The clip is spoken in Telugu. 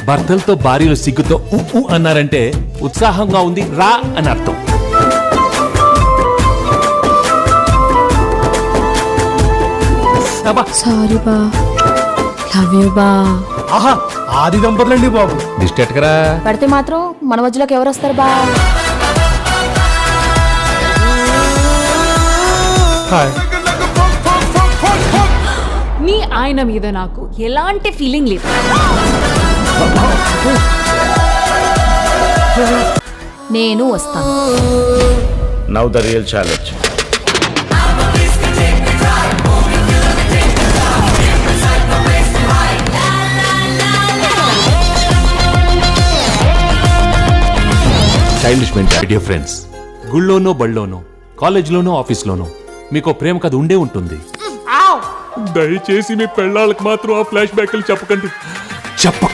భర్తలతో భార్యలు సిగ్గుతో అన్నారంటే ఉత్సాహంగా ఉంది రా అని అర్థం. సారీ బా, లవ్ యూ బా. ఆహా, ఆది దంపతులండి బాబు. దిష్టి ఎట్టకరా. పడితే మాత్రం మన మధ్యలోకి ఎవరు వస్తారు బా? హాయ్. మీ ఆయన మీద నాకు ఎలాంటి ఫీలింగ్ లేదు. నేను వస్తాను. Now the real challenge. Childish mentality. Dear friends, గుళ్ళోనో బళ్ళోనో కాలేజ్లోనో ఆఫీస్లోనో మీకు ప్రేమ కథ ఉండే ఉంటుంది. దయచేసి మీ పెళ్ళాళ్ళకి మాత్రం ఆ ఫ్లాష్ బ్యాక్లు చెప్పకండి.